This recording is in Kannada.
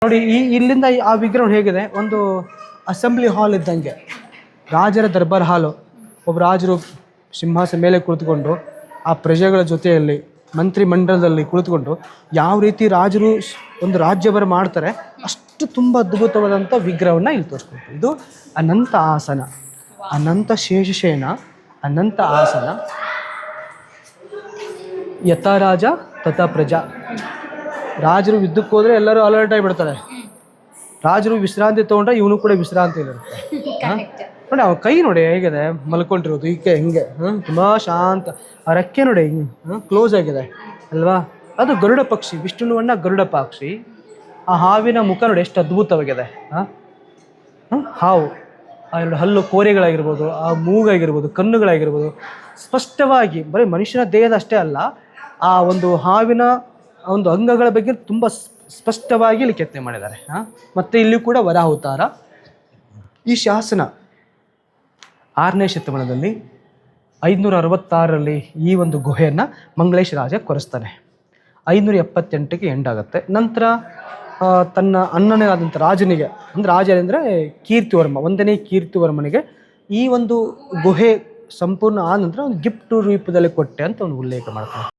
ನೋಡಿ ಇಲ್ಲಿಂದ ಆ ವಿಗ್ರಹ ಹೇಗಿದೆ, ಒಂದು ಅಸೆಂಬ್ಲಿ ಹಾಲ್ ಇದ್ದಂಗೆ, ರಾಜರ ದರ್ಬಾರ್ ಹಾಲು. ಒಬ್ಬ ರಾಜರು ಸಿಂಹಾಸನ ಮೇಲೆ ಕುಳಿತುಕೊಂಡು ಆ ಪ್ರಜೆಗಳ ಜೊತೆಯಲ್ಲಿ ಮಂತ್ರಿ ಮಂಡಲದಲ್ಲಿ ಕುಳಿತುಕೊಂಡು ಯಾವ ರೀತಿ ರಾಜರು ಒಂದು ರಾಜ್ಯಭರ ಮಾಡ್ತಾರೆ ಅಷ್ಟು ತುಂಬ ಅದ್ಭುತವಾದಂಥ ವಿಗ್ರಹವನ್ನು ಇಲ್ಲಿ ತೋರಿಸ್ಕೊಳ್ತೀವಿ. ಇದು ಅನಂತ ಆಸನ, ಅನಂತ ಶೇಷಶಯನ, ಅನಂತ ಆಸನ. ಯಥಾ ರಾಜ ತಥಾ ಪ್ರಜಾ. ರಾಜರು ಯುದ್ಧಕ್ಕೆ ಹೋದರೆ ಎಲ್ಲರೂ ಅಲರ್ಟ್ ಆಗಿಬಿಡ್ತಾರೆ. ರಾಜರು ವಿಶ್ರಾಂತಿ ತೊಗೊಂಡ್ರೆ ಇವನು ಕೂಡ ವಿಶ್ರಾಂತಿ ಇರುತ್ತೆ. ನೋಡಿ ಅವ್ನ ಕೈ ನೋಡಿ ಹೇಗಿದೆ ಮಲ್ಕೊಂಡಿರೋದು, ಈಕೆ ಹಿಂಗೆ ತುಂಬ ಶಾಂತ. ಆ ರೆಕ್ಕೆ ನೋಡಿ ಹಿಂಗೆ ಕ್ಲೋಸ್ ಆಗಿದೆ ಅಲ್ವಾ. ಅದು ಗರುಡ ಪಕ್ಷಿ, ವಿಷ್ಣುವನ್ನ ಗರುಡ ಪಕ್ಷಿ. ಆ ಹಾವಿನ ಮುಖ ನೋಡಿ ಎಷ್ಟು ಅದ್ಭುತವಾಗಿದೆ. ಹಾವು, ಆ ಎರಡು ಹಲ್ಲು ಕೋರೆಗಳಾಗಿರ್ಬೋದು, ಆ ಮೂಗಾಗಿರ್ಬೋದು, ಕಣ್ಣುಗಳಾಗಿರ್ಬೋದು, ಸ್ಪಷ್ಟವಾಗಿ ಬರೀ ಮನುಷ್ಯನ ದೇಹದ ಅಷ್ಟೇ ಅಲ್ಲ, ಆ ಒಂದು ಹಾವಿನ ಒಂದು ಅಂಗಗಳ ಬಗ್ಗೆ ತುಂಬ ಸ್ಪಷ್ಟವಾಗಿ ಇಲ್ಲಿ ಕೆತ್ತನೆ ಮಾಡಿದ್ದಾರೆ. ಮತ್ತು ಇಲ್ಲಿ ಕೂಡ ವರಾವತಾರ. ಈ ಶಾಸನ 6ನೇ ಶತಮಾನದಲ್ಲಿ 566ರಲ್ಲಿ ಈ ಒಂದು ಗುಹೆಯನ್ನು ಮಂಗಳೇಶ ರಾಜ ಕೊರೆಸ್ತಾನೆ. 578ಕ್ಕೆ ಎಂಡಾಗುತ್ತೆ. ನಂತರ ತನ್ನ ಅಣ್ಣನೇ ಆದಂಥ ರಾಜನಿಗೆ, ಅಂದರೆ ರಾಜ ಅಂದರೆ ಕೀರ್ತಿವರ್ಮ, 1ನೇ ಕೀರ್ತಿವರ್ಮನಿಗೆ ಈ ಒಂದು ಗುಹೆ ಸಂಪೂರ್ಣ ಆದ ನಂತರ ಒಂದು ಗಿಫ್ಟ್ ರೂಪದಲ್ಲಿ ಕೊಟ್ಟೆ ಅಂತ ಒಂದು ಉಲ್ಲೇಖ ಮಾಡ್ತಾನೆ.